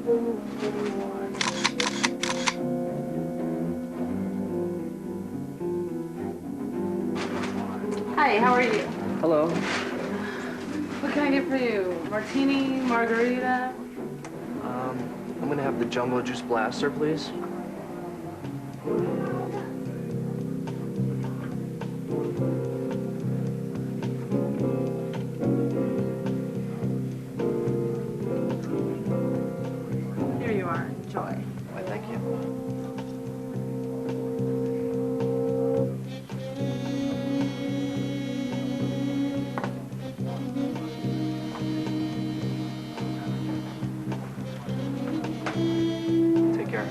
Hi, how are you? Hello. What can I get for you? Martini, margarita? I'm gonna have the Jumbo Juice Blaster, please. Here you are. Enjoy. Why, thank you. Take care.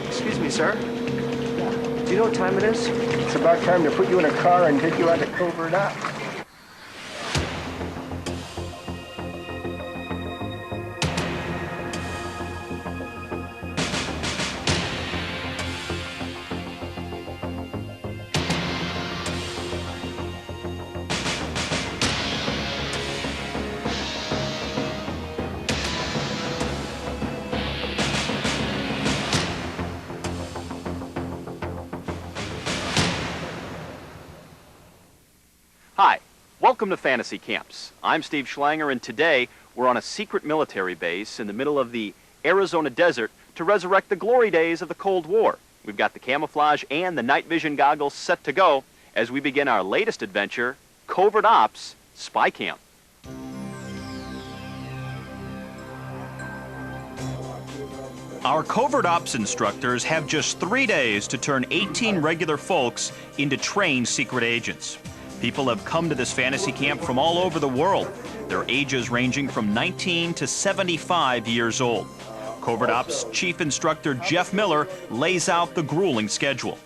Excuse me, sir. Do you know what time it is? It's about time to put you in a car and take you out to Covert Ops. Hi, welcome to Fantasy Camps. I'm Steve Schlanger, and today we're on a secret military base in the middle of the Arizona desert to resurrect the glory days of the Cold War. We've got the camouflage and the night vision goggles set to go as we begin our latest adventure, Covert Ops Spy Camp. Our Covert Ops instructors have just 3 days to turn 18 regular folks into trained secret agents. People have come to this fantasy camp from all over the world, their ages ranging from 19 to 75 years old. Covert Ops Chief Instructor Jeff Miller lays out the grueling schedule.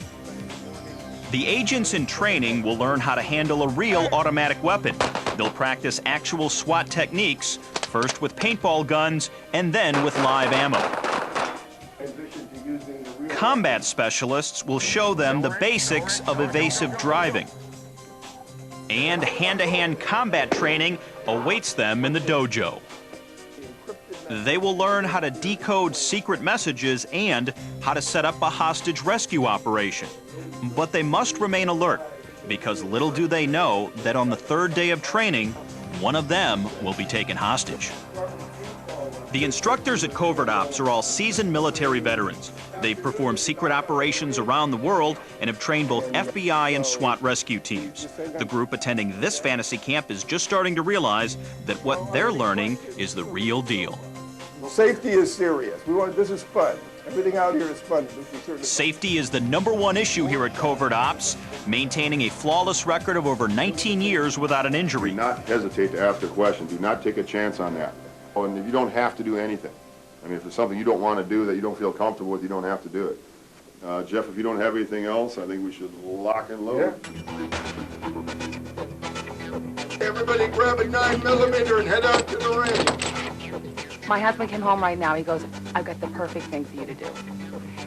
The agents in training will learn how to handle a real automatic weapon. They'll practice actual SWAT techniques, first with paintball guns and then with live ammo. Combat specialists will show them the basics of evasive driving. And hand-to-hand combat training awaits them in the dojo. They will learn how to decode secret messages and how to set up a hostage rescue operation. But they must remain alert, because little do they know that on the 3rd day of training, one of them will be taken hostage. The instructors at Covert Ops are all seasoned military veterans. They've performed secret operations around the world and have trained both FBI and SWAT rescue teams. The group attending this fantasy camp is just starting to realize that what they're learning is the real deal. Safety is serious. This is fun. Everything out here is fun. Safety is the #1 issue here at Covert Ops, maintaining a flawless record of over 19 years without an injury. Do not hesitate to ask a question. Do not take a chance on that. Oh, and you don't have to do anything. I mean, if there's something you don't want to do that you don't feel comfortable with, you don't have to do it. Jeff, if you don't have anything else, I think we should lock and load. Yeah. Everybody grab a 9mm and head out to the range. My husband came home right now. He goes, I've got the perfect thing for you to do.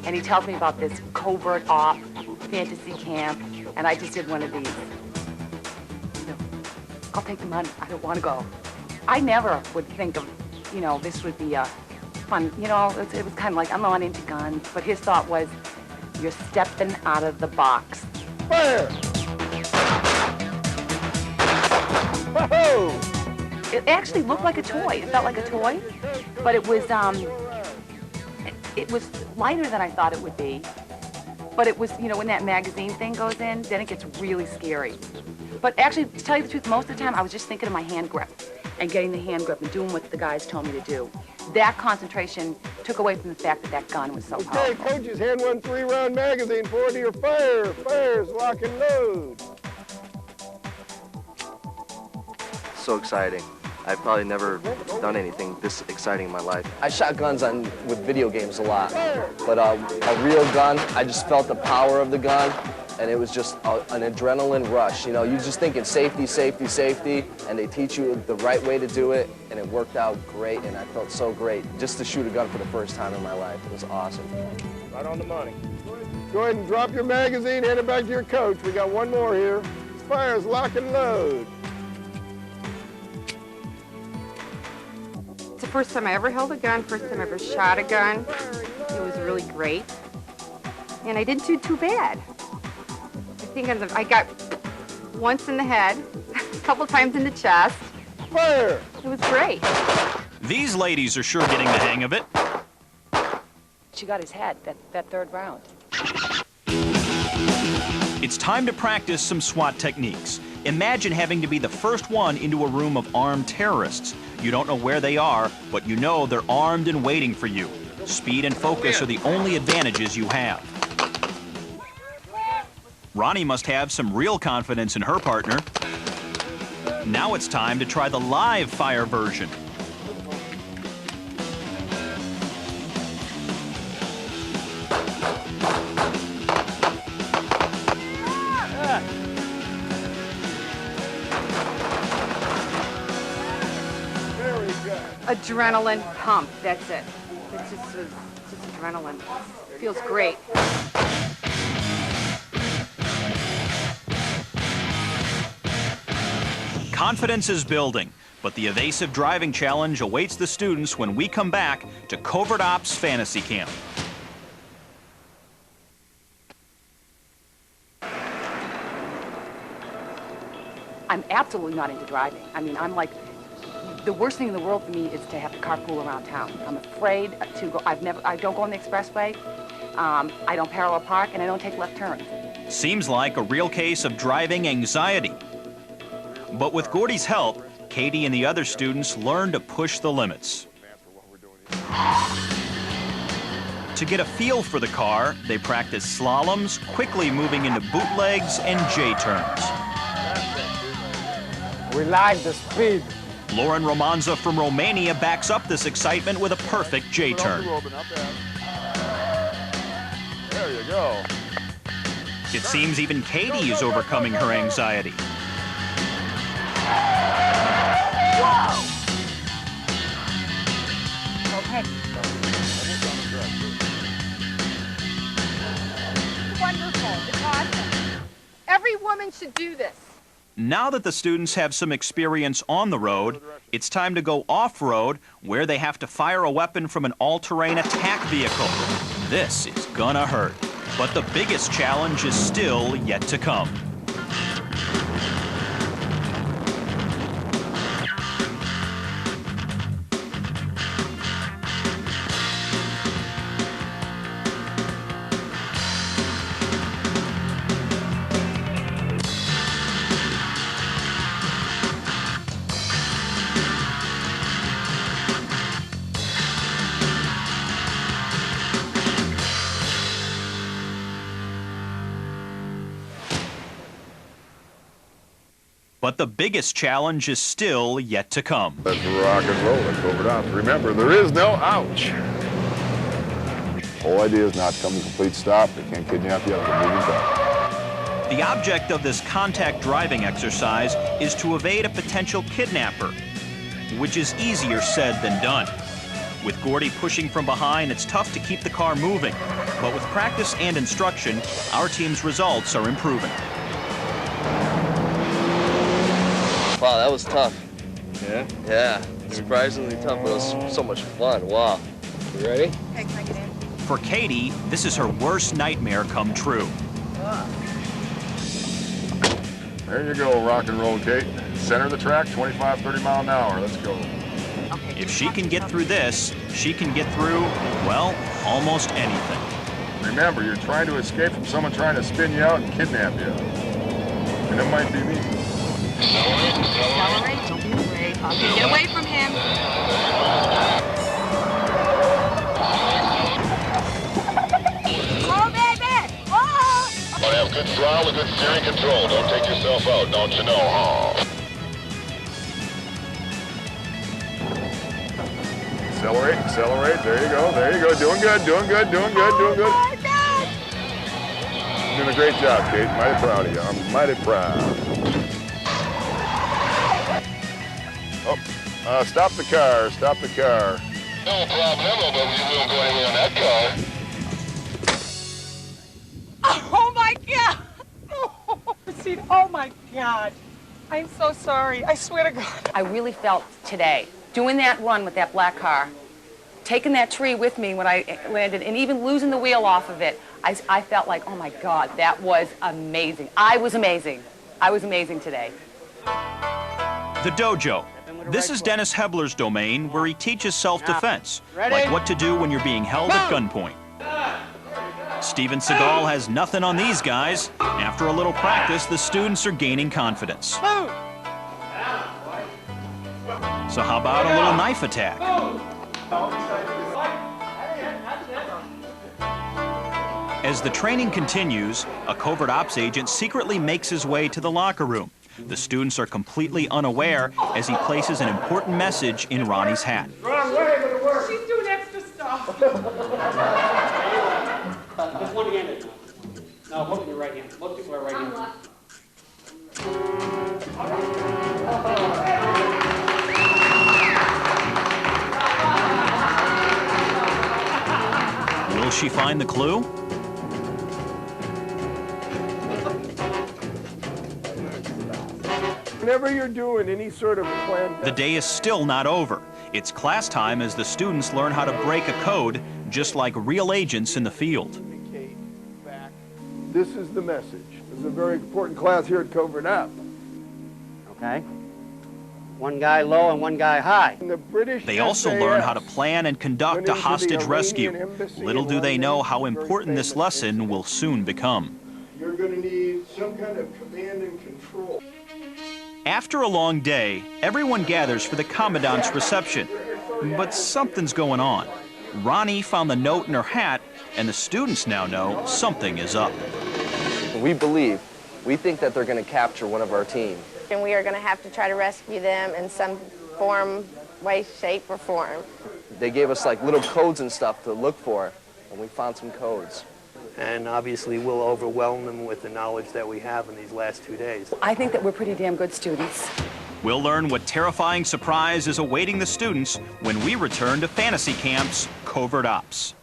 And he tells me about this Covert Op fantasy camp, and I just did one of these. No, I'll take the money. I don't want to go. I never would think of, this would be fun. It was kind of like, I'm not into guns, but his thought was, you're stepping out of the box. Fire! Whoa! It actually looked like a toy. It felt like a toy, but it was lighter than I thought it would be. But it was, when that magazine thing goes in, then it gets really scary. But actually, to tell you the truth, most of the time I was just thinking of my hand grip and getting the hand grip and doing what the guys told me to do. That concentration took took away from the fact that that gun was so Okay, powerful. coaches, hand 1 3-round magazine forward to your fire. Fires, lock and load. So exciting. I've probably never done anything this exciting in my life. I shot guns with video games a lot, but a real gun, I just felt the power of the gun, and it was just an adrenaline rush. You know, you just thinking safety, safety, safety, and they teach you the right way to do it, and it worked out great, and I felt so great just to shoot a gun for the first time in my life. It was awesome. Right on the money. Go ahead and drop your magazine, hand it back to your coach. We got one more here. Fires, lock and load. It's the first time I ever held a gun, first time I ever shot a gun. It was really great. And I didn't do too bad. I think I got once in the head, a couple times in the chest. Fire! It was great. These ladies are sure getting the hang of it. She got his head, that third round. It's time to practice some SWAT techniques. Imagine having to be the first one into a room of armed terrorists. You don't know where they are, but you know they're armed and waiting for you. Speed and focus are the only advantages you have. Ronnie must have some real confidence in her partner. Now it's time to try the live fire version. Very good. Adrenaline pump, that's it. It's just adrenaline. Feels great. Confidence is building, but the evasive driving challenge awaits the students when we come back to Covert Ops Fantasy Camp. I'm absolutely not into driving. I mean, I'm like, the worst thing in the world for me is to have to carpool around town. I'm afraid to go. I don't go on the expressway. I don't parallel park, and I don't take left turns. Seems like a real case of driving anxiety. But with Gordy's help, Katie and the other students learn to push the limits. To get a feel for the car, they practice slaloms, quickly moving into bootlegs and J-turns. We like the speed. Lauren Romanza from Romania backs up this excitement with a perfect J-turn. There you go. It seems even Katie is overcoming her anxiety. Okay. Wonderful. It's awesome. Every woman should do this. Now that the students have some experience on the road, it's time to go off-road, where they have to fire a weapon from an all-terrain attack vehicle. This is gonna hurt, but the biggest challenge is still yet to come. But the biggest challenge is still yet to come. Let's rock and roll at Covert Ops. Remember, there is no ouch. The whole idea is not to come to a complete stop. They can't kidnap you out of a moving car. The object of this contact driving exercise is to evade a potential kidnapper, which is easier said than done. With Gordy pushing from behind, it's tough to keep the car moving. But with practice and instruction, our team's results are improving. Wow, that was tough. Yeah? Yeah, surprisingly tough, but it was so much fun. Wow. You ready? Okay, can I get in? For Katie, this is her worst nightmare come true. There you go, rock and roll, Kate. Center of the track, 25, 30 mile an hour. Let's go. Okay. If she can get through this, she can get through, well, almost anything. Remember, you're trying to escape from someone trying to spin you out and kidnap you. And it might be me. Accelerate, don't be afraid. Okay, get away from him. But have good throttle and good steering control. Don't take yourself out, don't you know, huh? Accelerate, accelerate. There you go, there you go. Doing good, doing good, doing good, doing good. Oh, my God. Doing a great job, Kate. Mighty proud of you. I'm mighty proud. Oh, stop the car, stop the car. No problem, but we won't go anywhere in that car. Oh my God! Oh, Christine, oh my God. I'm so sorry. I swear to God. I really felt today, doing that run with that black car, taking that tree with me when I landed, and even losing the wheel off of it, I felt like, oh my God, that was amazing. I was amazing. I was amazing today. The dojo. This is Dennis Hebler's domain, where he teaches self-defense, like what to do when you're being held at gunpoint. Steven Seagal has nothing on these guys. After a little practice, the students are gaining confidence. So how about a little knife attack? As the training continues, a covert ops agent secretly makes his way to the locker room. The students are completely unaware as he places an important message in Ronnie's hat. Wrong way, but it works. She's doing extra stuff. Just one-handed. No, both of your right hand. Most people are right handed. Will she find the clue? Whenever you're doing any sort of plan, The day is still not over. It's class time as the students learn how to break a code, just like real agents in the field. communicate back. This is the message. This is a very important class here at Covert Op. Okay. One guy low and one guy high. And the British They also SAS learn how to plan and conduct went a into the hostage Iranian rescue. embassy Little in do they know London, how very important this famous lesson incident. will soon become. You're going to need some kind of command and control. After a long day, everyone gathers for the commandant's reception. But something's going on. Ronnie found the note in her hat, and the students now know something is up. We think that they're going to capture one of our team. And we are going to have to try to rescue them in some form, way, shape, or form. They gave us like little codes and stuff to look for, and we found some codes. And obviously we'll overwhelm them with the knowledge that we have in these last 2 days. I think that we're pretty damn good students. We'll learn what terrifying surprise is awaiting the students when we return to Fantasy Camp's Covert Ops.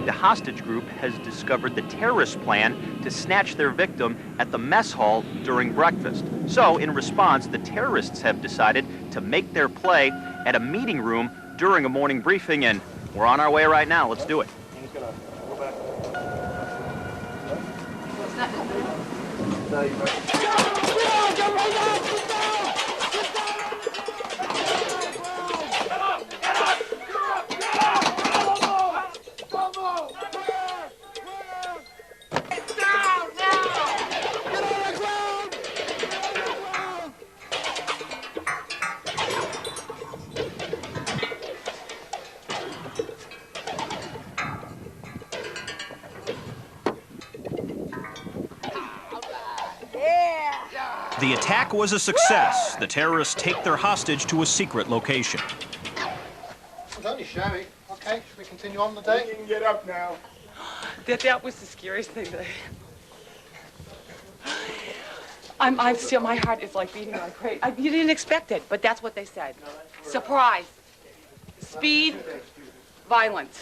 The hostage group has discovered the terrorist plan to snatch their victim at the mess hall during breakfast. So, in response, the terrorists have decided to make their play at a meeting room during a morning briefing, and we're on our way right now. Let's do it. The attack was a success. The terrorists take their hostage to a secret location. It was only shabby. Okay, should we continue on the day? You can get up now. That was the scariest thing. I'm still, my heart is like beating like crazy. You didn't expect it, but that's what they said. Surprise. Speed, violence.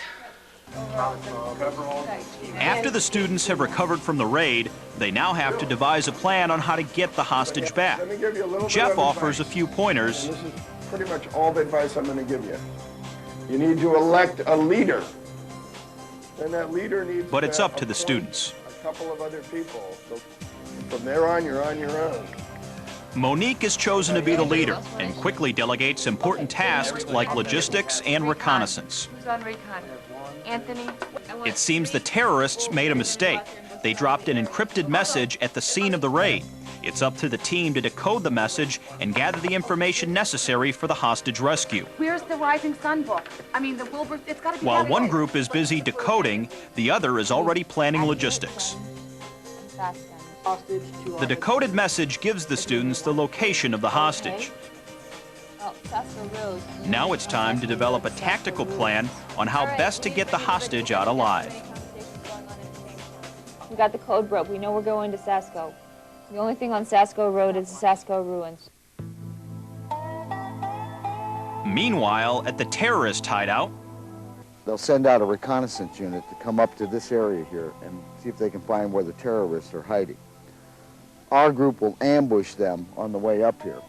After the students have recovered from the raid, they now have to devise a plan on how to get the hostage back. Let me give you a little Jeff bit of offers a advice. few pointers. This is pretty much all the advice I'm going to give you. You need to elect a leader. And that leader needs But it's up to the appoint students. A couple of other people. So from there on, you're on your own. Monique is chosen to be the leader and quickly delegates important tasks like logistics and reconnaissance. Who's on recon? Anthony? It seems the terrorists made a mistake. They dropped an encrypted message at the scene of the raid. It's up to the team to decode the message and gather the information necessary for the hostage rescue. Where's the Rising Sun book? I mean, the Wilbur, it's got to be... While one group is busy decoding, the other is already planning logistics. The decoded message gives the students the location of the hostage. Now it's time to develop a tactical plan on how best to get the hostage out alive. We got the code broke. We know we're going to Sasco. The only thing on Sasco Road is the Sasco ruins. Meanwhile, at the terrorist hideout, they'll send out a reconnaissance unit to come up to this area here and see if they can find where the terrorists are hiding. Our group will ambush them on the way up here,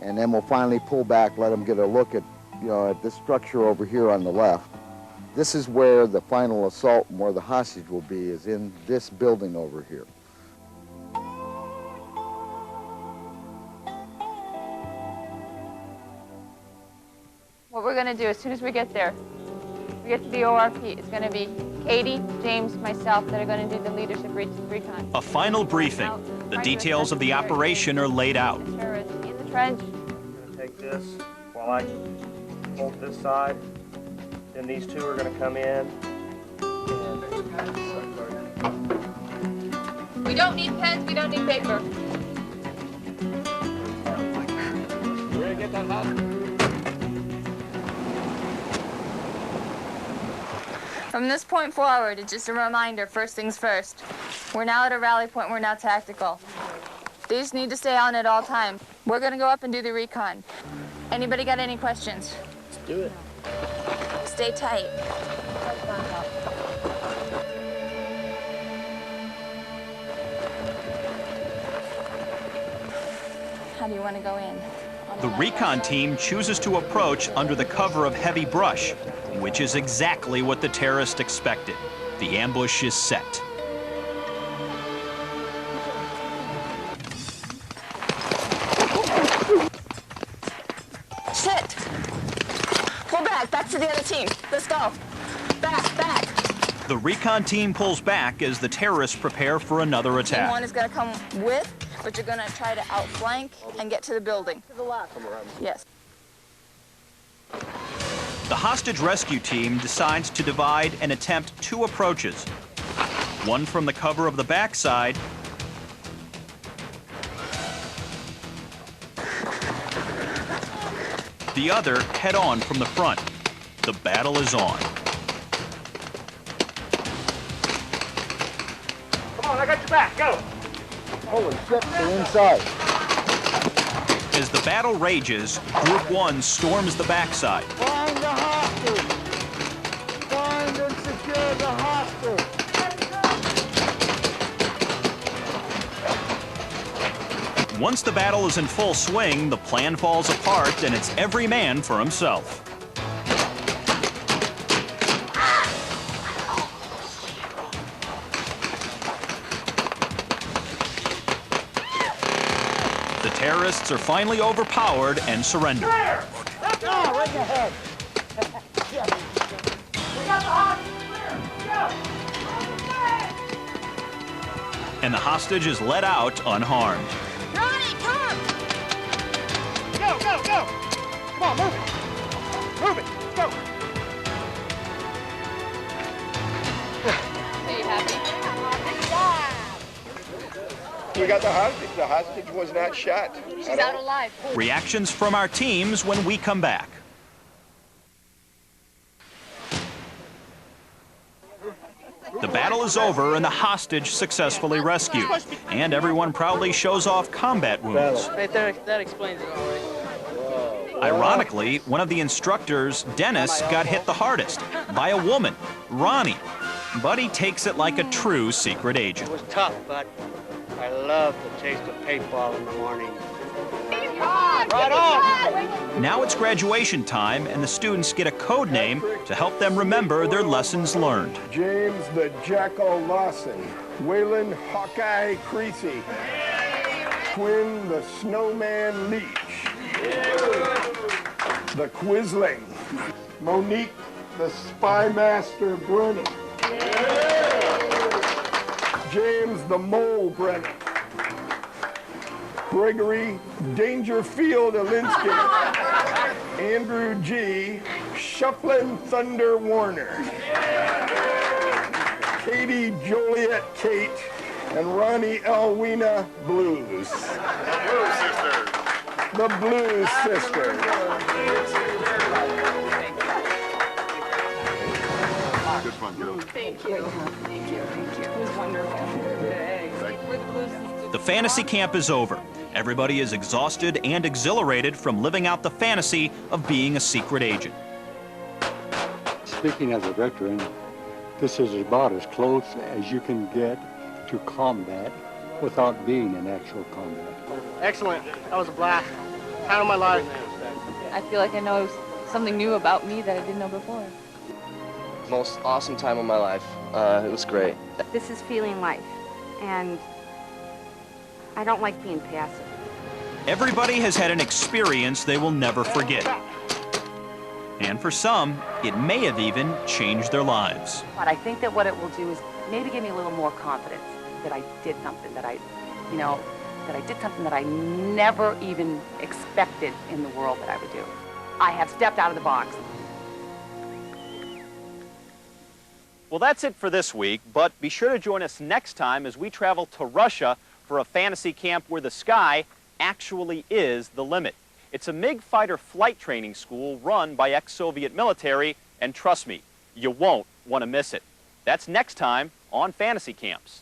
and then we'll finally pull back, let them get a look at, at this structure over here on the left. This is where the final assault and where the hostage will be, is in this building over here. What we're going to do as soon as we get there, we get to the ORP, it's going to be Katie, James, myself that are going to do the leadership recon. a final briefing. The details of the operation are laid out. In the trench. I'm going to take this while I hold this side. Then these two are going to come in. We don't need pens, we don't need paper. You ready to get that hot? From this point forward, it's just a reminder, first things first. We're now at a rally point, we're now tactical. These need to stay on at all times. We're gonna go up and do the recon. Anybody got any questions? Let's do it. Stay tight. How do you want to go in? The recon team chooses to approach under the cover of heavy brush, which is exactly what the terrorists expected. The ambush is set. Shit! Pull back to the other team. Let's go. Back. The recon team pulls back as the terrorists prepare for another attack. Team one is gonna come with, but you're gonna try to outflank and get to the building. To the left. Yes. The hostage rescue team decides to divide and attempt two approaches. One from the cover of the backside, the other head-on from the front. The battle is on. Come on, I got your back. Go. Holy shit, they're inside. As the battle rages, Group 1 storms the backside. Find the hostage! Find and secure the hostage! Once the battle is in full swing, the plan falls apart and it's every man for himself. The terrorists are finally overpowered and surrender. Right ahead. And the hostage is let out unharmed. Ronnie, come! Go! Come on, move it! Go! Are you happy? We got the hostage. The hostage was not shot. She's out alive. Reactions from our teams when we come back. The battle is over and the hostage successfully rescued. And everyone proudly shows off combat wounds. Right there, that explains it all right. Ironically, one of the instructors, Dennis, got hit the hardest by a woman, Ronnie. But he takes it like a true secret agent. It was tough, but I love the taste of paintball in the morning. Right on! Now it's graduation time, and the students get a code name to help them remember their lessons learned. James the Jackal Lawson. Waylon Hawkeye Creasy. Quinn the Snowman Leach. The Quisling. Monique the Spymaster Brennan. James the Mole Brennan. Gregory Dangerfield Alinsky. Andrew G. Shufflin' Thunder Warner. Katie Joliet Kate and Ronnie Elwina Blues. The Blues Sisters. Good fun, kiddo. Thank you. Thank you. Thank you. It was wonderful. We're the Blues Sisters. The fantasy camp is over. Everybody is exhausted and exhilarated from living out the fantasy of being a secret agent. Speaking as a veteran, this is about as close as you can get to combat without being in actual combat. Excellent. That was a blast. Time of my life. I feel like I know something new about me that I didn't know before. Most awesome time of my life. It was great. This is feeling life, and I don't like being passive. Everybody has had an experience they will never forget. And for some, it may have even changed their lives. But I think that what it will do is maybe give me a little more confidence that I did something that I did something that I never even expected in the world that I would do. I have stepped out of the box. Well, that's it for this week, but be sure to join us next time as we travel to Russia for a fantasy camp where the sky actually is the limit. It's a MiG fighter flight training school run by ex-Soviet military, and trust me, you won't want to miss it. That's next time on Fantasy Camps.